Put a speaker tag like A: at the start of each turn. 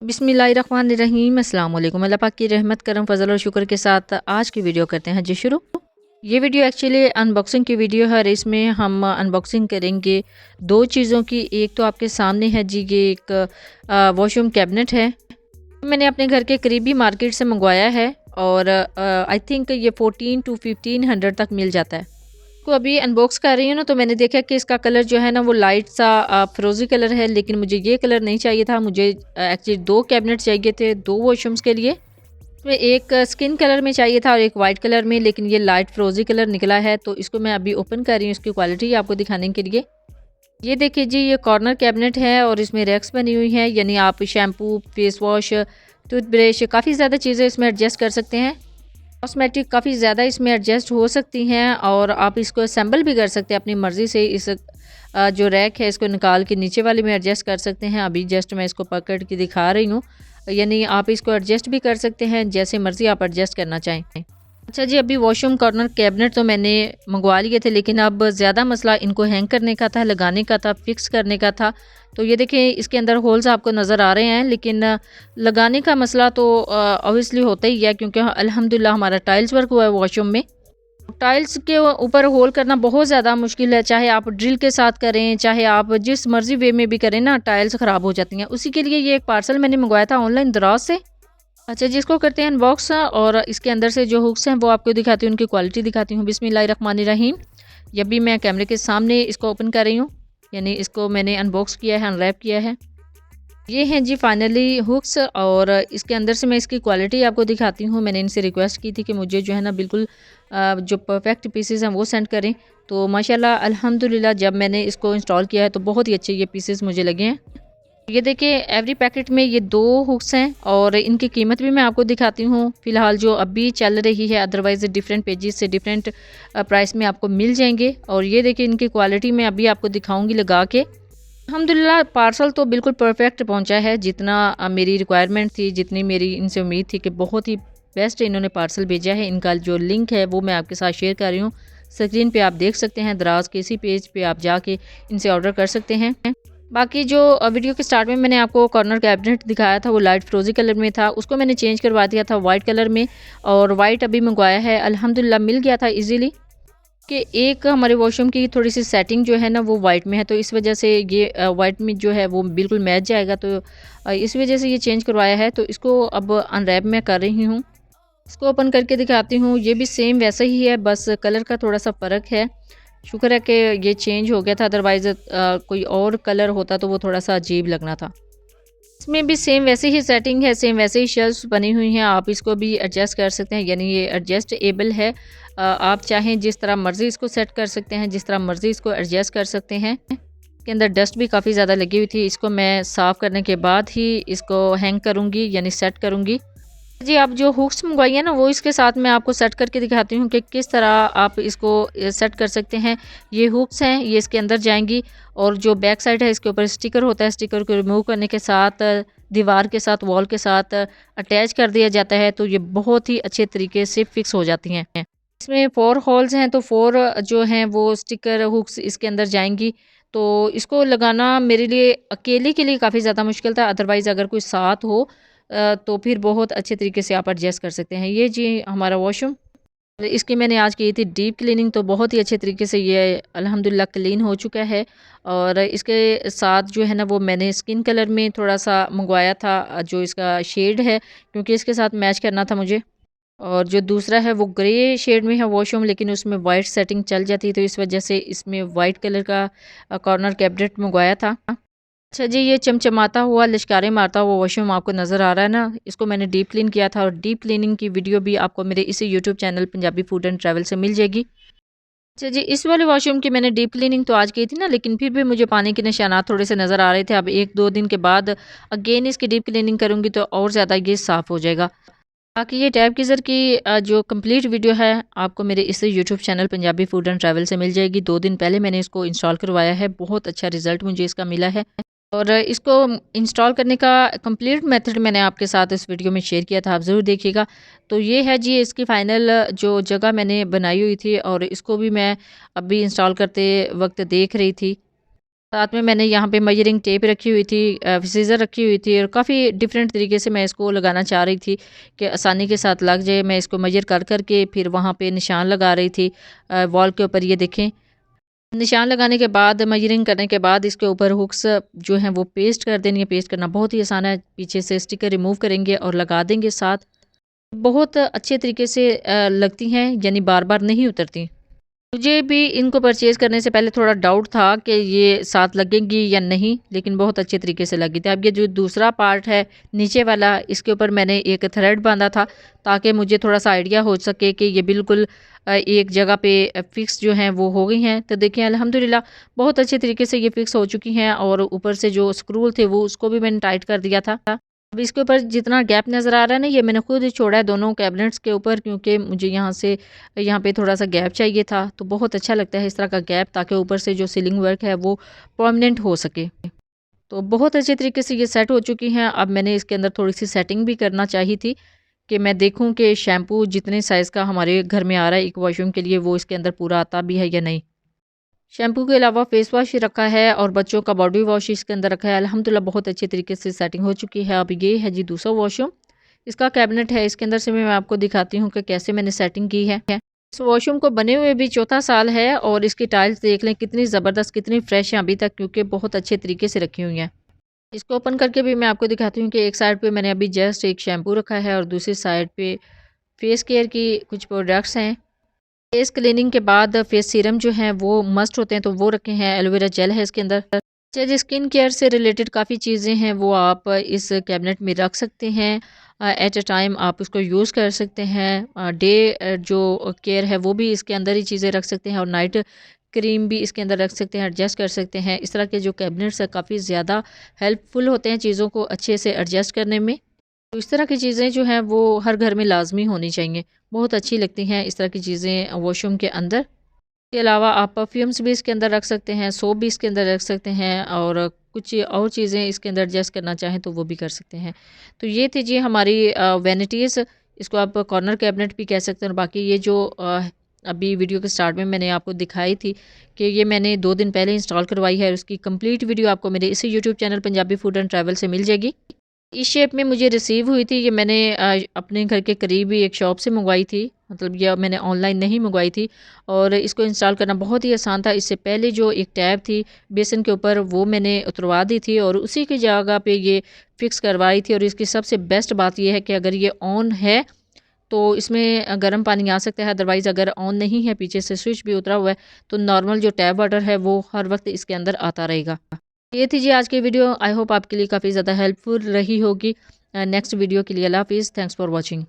A: बिस्मिल्लाहिर्रहमानिर्रहीम अस्सलाम वालेकुम। अल्लाह पाक की रहमत करम फजल और शुक्र के साथ आज की वीडियो करते हैं जी शुरू। ये वीडियो एक्चुअली अनबॉक्सिंग की वीडियो है और इसमें हम अनबॉक्सिंग करेंगे दो चीज़ों की। एक तो आपके सामने है जी, ये एक वॉशरूम कैबिनेट है। मैंने अपने घर के करीबी मार्केट से मंगवाया है और आई थिंक ये 1400 to 1500 तक मिल जाता है। को अभी अनबॉक्स कर रही हूँ ना, तो मैंने देखा कि इसका कलर जो है ना वो लाइट सा फिरोजी कलर है, लेकिन मुझे ये कलर नहीं चाहिए था। मुझे एक्चुअली दो कैबिनेट चाहिए थे दो वॉशरूम्स के लिए। इसमें एक स्किन कलर में चाहिए था और एक वाइट कलर में, लेकिन ये लाइट फिरोजी कलर निकला है। तो इसको मैं अभी ओपन कर रही हूँ इसकी क्वालिटी आपको दिखाने के लिए। ये देखिए जी, ये कॉर्नर कैबिनेट है और इसमें रैक्स बनी हुई हैं, यानी आप शैम्पू, फेस वॉश, टूथब्रश, काफ़ी ज़्यादा चीज़ें इसमें एडजस्ट कर सकते हैं। कॉस्मेटिक काफ़ी ज़्यादा इसमें एडजस्ट हो सकती हैं और आप इसको असेंबल भी कर सकते हैं अपनी मर्ज़ी से। इस जो रैक है इसको निकाल के नीचे वाले में एडजस्ट कर सकते हैं। अभी जस्ट मैं इसको पकड़ के दिखा रही हूँ, यानी आप इसको एडजस्ट भी कर सकते हैं जैसे मर्ज़ी आप एडजस्ट करना चाहें। अच्छा जी, अभी वॉशरूम कॉर्नर कैबिनेट तो मैंने मंगवा लिए थे, लेकिन अब ज़्यादा मसला इनको हैंग करने का था, लगाने का था, फिक्स करने का था। तो ये देखिए इसके अंदर होल्स आपको नज़र आ रहे हैं, लेकिन लगाने का मसला तो ऑब्वियसली होता ही है, क्योंकि अल्हम्दुलिल्लाह हमारा टाइल्स वर्क हुआ है वॉशरूम में। टाइल्स के ऊपर होल करना बहुत ज़्यादा मुश्किल है, चाहे आप ड्रिल के साथ करें, चाहे आप जिस मर्ज़ी वे में भी करें ना, टाइल्स ख़राब हो जाती हैं। उसी के लिए ये एक पार्सल मैंने मंगवाया था ऑनलाइन दराज से। अच्छा जी, इसको करते हैं अनबॉक्स और इसके अंदर से जो हुक्स हैं वो आपको दिखाती हूँ, उनकी क्वालिटी दिखाती हूँ। बिस्मिल्लाहिर्रहमानिर्रहीम। जब भी मैं कैमरे के सामने इसको ओपन कर रही हूँ, यानी इसको मैंने अनबॉक्स किया है, अनरैप किया है। ये हैं जी फाइनली हुक्स और इसके अंदर से मैं इसकी क्वालिटी आपको दिखाती हूँ। मैंने इनसे रिक्वेस्ट की थी कि मुझे जो है ना बिल्कुल जो परफेक्ट पीसेस हैं वो सेंड करें। तो माशाल्लाह अल्हम्दुलिल्लाह जब मैंने इसको इंस्टॉल किया है तो बहुत ही अच्छे ये पीसेस मुझे लगे हैं। ये देखिए एवरी पैकेट में ये दो हुक्स हैं और इनकी कीमत भी मैं आपको दिखाती हूँ फ़िलहाल जो अभी चल रही है, अदरवाइज़ डिफरेंट पेजेस से डिफरेंट प्राइस में आपको मिल जाएंगे। और ये देखिए इनकी क्वालिटी मैं अभी आपको दिखाऊंगी लगा के। अल्हम्दुलिल्लाह पार्सल तो बिल्कुल परफेक्ट पहुंचा है, जितना मेरी रिक्वायरमेंट थी, जितनी मेरी इनसे उम्मीद थी कि बहुत ही बेस्ट इन्होंने पार्सल भेजा है। इनका जो लिंक है वो मैं आपके साथ शेयर कर रही हूँ, स्क्रीन पे आप देख सकते हैं। दराज के इसी पेज पे आप जाके इनसे ऑर्डर कर सकते हैं। बाकी जो वीडियो के स्टार्ट में मैंने आपको कॉर्नर कैबिनेट दिखाया था वो लाइट फिरोजी कलर में था, उसको मैंने चेंज करवा दिया था वाइट कलर में, और वाइट अभी मंगवाया है। अल्हम्दुलिल्लाह मिल गया था इजीली कि एक हमारे वॉशरूम की थोड़ी सी सेटिंग जो है ना वो वाइट में है, तो इस वजह से ये वाइट में जो है वो बिल्कुल मैच जाएगा। तो इस वजह से ये चेंज करवाया है। तो इसको अब अनरैप मैं कर रही हूँ, इसको ओपन करके दिखाती हूँ। ये भी सेम वैसा ही है, बस कलर का थोड़ा सा फ़र्क है। शुक्र है कि ये चेंज हो गया था, अदरवाइज़ कोई और कलर होता तो वो थोड़ा सा अजीब लगना था। इसमें भी सेम वैसे ही सेटिंग है, सेम वैसे ही शेल्फ्स बनी हुई हैं। आप इसको भी एडजस्ट कर सकते हैं, यानी ये एडजस्टेबल है। आप चाहें जिस तरह मर्ज़ी इसको सेट कर सकते हैं, जिस तरह मर्ज़ी इसको एडजस्ट कर सकते हैं। इसके अंदर डस्ट भी काफ़ी ज़्यादा लगी हुई थी, इसको मैं साफ़ करने के बाद ही इसको हैंग करूँगी, यानी सेट करूँगी। जी, आप जो हुक्स मंगवाई है ना वो इसके साथ मैं आपको सेट करके दिखाती हूँ कि किस तरह आप इसको सेट कर सकते हैं। ये हुक्स हैं, ये इसके अंदर जाएंगी और जो बैक साइड है इसके ऊपर स्टिकर होता है, स्टिकर को रिमूव करने के साथ दीवार के साथ, वॉल के साथ अटैच कर दिया जाता है, तो ये बहुत ही अच्छे तरीके से फिक्स हो जाती हैं। इसमें 4 होल्स हैं, तो 4 जो हैं वो स्टिकर हुक्स इसके अंदर जाएंगी। तो इसको लगाना मेरे लिए अकेले के लिए काफ़ी ज़्यादा मुश्किल था, अदरवाइज़ अगर कोई साथ हो तो फिर बहुत अच्छे तरीके से आप एडजस्ट कर सकते हैं। ये जी हमारा वॉशरूम, इसकी मैंने आज की थी डीप क्लीनिंग, तो बहुत ही अच्छे तरीके से ये अल्हम्दुलिल्लाह क्लीन हो चुका है। और इसके साथ जो है ना वो मैंने स्किन कलर में थोड़ा सा मंगवाया था, जो इसका शेड है, क्योंकि इसके साथ मैच करना था मुझे। और जो दूसरा है वो ग्रे शेड में है वॉशरूम, लेकिन उसमें वाइट सेटिंग चल जाती, तो इस वजह से इसमें वाइट कलर का कॉर्नर कैबिनेट मंगवाया था। अच्छा जी, ये चमचमाता हुआ, लिश्कारे मारता हुआ वॉशरूम आपको नज़र आ रहा है ना, इसको मैंने डीप क्लीन किया था और डीप क्लीनिंग की वीडियो भी आपको मेरे इसी YouTube channel Punjabi food and travel से मिल जाएगी। अच्छा जी, इस वाले वॉशरूम की मैंने डीप क्लीनिंग तो आज की थी ना, लेकिन फिर भी मुझे पानी के निशानात थोड़े से नज़र आ रहे थे। अब 1-2 दिन के बाद अगेन इसकी डीप क्लीनिंग करूँगी तो और ज़्यादा ये साफ़ हो जाएगा। बाकी ये टैब गीज़र की जो कंप्लीट वीडियो है आपको मेरे इस YouTube channel Punjabi food and travel से मिल जाएगी। 2 दिन पहले मैंने इसको इंस्टॉल करवाया है, बहुत अच्छा रिज़ल्ट मुझे इसका मिला है। और इसको इंस्टॉल करने का कंप्लीट मेथड मैंने आपके साथ इस वीडियो में शेयर किया था, आप ज़रूर देखिएगा। तो ये है जी इसकी फ़ाइनल जो जगह मैंने बनाई हुई थी, और इसको भी मैं अभी इंस्टॉल करते वक्त देख रही थी। साथ में मैंने यहाँ पे मेजरिंग टेप रखी हुई थी, सीज़र रखी हुई थी और काफ़ी डिफरेंट तरीके से मैं इसको लगाना चाह रही थी कि आसानी के साथ लग जाए। मैं इसको मेजर कर कर के फिर वहाँ पे निशान लगा रही थी वॉल के ऊपर। ये देखें, निशान लगाने के बाद मेजरिंग करने के बाद इसके ऊपर हुक्स जो हैं वो पेस्ट कर देनी है। पेस्ट करना बहुत ही आसान है। पीछे से स्टिकर रिमूव करेंगे और लगा देंगे साथ। बहुत अच्छे तरीके से लगती हैं, यानी बार बार नहीं उतरती। मुझे भी इनको परचेज़ करने से पहले थोड़ा डाउट था कि ये साथ लगेंगी या नहीं, लेकिन बहुत अच्छे तरीके से लगी थी। अब ये जो दूसरा पार्ट है नीचे वाला, इसके ऊपर मैंने एक थ्रेड बांधा था ताकि मुझे थोड़ा-सा आइडिया हो सके कि ये बिल्कुल एक जगह पे फ़िक्स जो हैं वो हो गई हैं। तो देखिए अल्हम्दुलिल्लाह बहुत अच्छे तरीके से ये फ़िक्स हो चुकी हैं और ऊपर से जो स्क्रू थे वो उसको भी मैंने टाइट कर दिया था। अब इसके ऊपर जितना गैप नज़र आ रहा है ना, ये मैंने खुद छोड़ा है दोनों कैबिनेट्स के ऊपर, क्योंकि मुझे यहाँ पे थोड़ा सा गैप चाहिए था। तो बहुत अच्छा लगता है इस तरह का गैप, ताकि ऊपर से जो सीलिंग वर्क है वो परमानेंट हो सके। तो बहुत अच्छे तरीके से ये सेट हो चुकी हैं। अब मैंने इसके अंदर थोड़ी सी सेटिंग भी करना चाहिए थी कि मैं देखूं कि शैम्पू जितने साइज़ का हमारे घर में आ रहा है एक वॉशरूम के लिए, वो इसके अंदर पूरा आता भी है या नहीं। शैम्पू के अलावा फेस वॉश रखा है और बच्चों का बॉडी वॉश इसके अंदर रखा है। अल्हम्दुलिल्लाह बहुत अच्छे तरीके से सेटिंग हो चुकी है। अब ये है जी दूसरा वॉशरूम, इसका कैबिनेट है। इसके अंदर से मैं आपको दिखाती हूँ कि कैसे मैंने सेटिंग की है। इस वॉशरूम को बने हुए भी चौथा साल है और इसकी टाइल्स देख लें कितनी ज़बरदस्त, कितनी फ्रेश हैं अभी तक, क्योंकि बहुत अच्छे तरीके से रखी हुई हैं। इसको ओपन करके भी मैं आपको दिखाती हूँ कि एक साइड पे मैंने अभी जस्ट एक शैम्पू रखा है और दूसरी साइड पे फेस केयर की कुछ प्रोडक्ट्स हैं। फेस क्लीनिंग के बाद फेस सीरम जो हैं वो मस्ट होते हैं, तो वो रखे हैं। एलोवेरा जेल है इसके अंदर। अच्छा जी, स्किन केयर से रिलेटेड काफ़ी चीज़ें हैं वो आप इस कैबिनेट में रख सकते हैं। एट अ टाइम आप इसको यूज़ कर सकते हैं। डे जो केयर है वो भी इसके अंदर ही चीज़ें रख सकते हैं और नाइट क्रीम भी इसके अंदर रख सकते हैं, एडजस्ट कर सकते हैं। इस तरह के जो कैबिनेट्स हैं काफ़ी ज़्यादा हेल्पफुल होते हैं चीज़ों को अच्छे से एडजस्ट करने में। तो इस तरह की चीज़ें जो हैं वो हर घर में लाजमी होनी चाहिए। बहुत अच्छी लगती हैं इस तरह की चीज़ें वॉशरूम के अंदर। इसके अलावा आप परफ्यूम्स भी इसके अंदर रख सकते हैं, सोप भी इसके अंदर रख सकते हैं और कुछ और चीज़ें इसके अंदर एडजस्ट करना चाहें तो वो भी कर सकते हैं। तो ये थी जी हमारी वैनिटीज़, इसको आप कॉर्नर कैबिनेट भी कह सकते हैं। और बाकी ये जो अभी वीडियो के स्टार्ट में मैंने आपको दिखाई थी कि ये मैंने 2 दिन पहले इंस्टॉल करवाई है, उसकी कंप्लीट वीडियो आपको मेरे इसी YouTube channel Punjabi food and travel से मिल जाएगी। इस शेप में मुझे रिसीव हुई थी। ये मैंने अपने घर के करीब ही एक शॉप से मंगवाई थी, मतलब ये मैंने ऑनलाइन नहीं मंगवाई थी। और इसको इंस्टॉल करना बहुत ही आसान था। इससे पहले जो एक टैब थी बेसन के ऊपर वो मैंने उतरवा दी थी और उसी की जगह पे ये फिक्स करवाई थी। और इसकी सबसे बेस्ट बात ये है कि अगर ये ऑन है तो इसमें गर्म पानी आ सकता है, अदरवाइज़ अगर ऑन नहीं है, पीछे से स्विच भी उतरा हुआ है, तो नॉर्मल जो टैप वाटर है वो हर वक्त इसके अंदर आता रहेगा। ये थी जी आज की वीडियो। आई होप आपके लिए काफ़ी ज़्यादा हेल्पफुल रही होगी। नेक्स्ट वीडियो के लिए अल्लाह हाफ़िज़। Thanks for watching.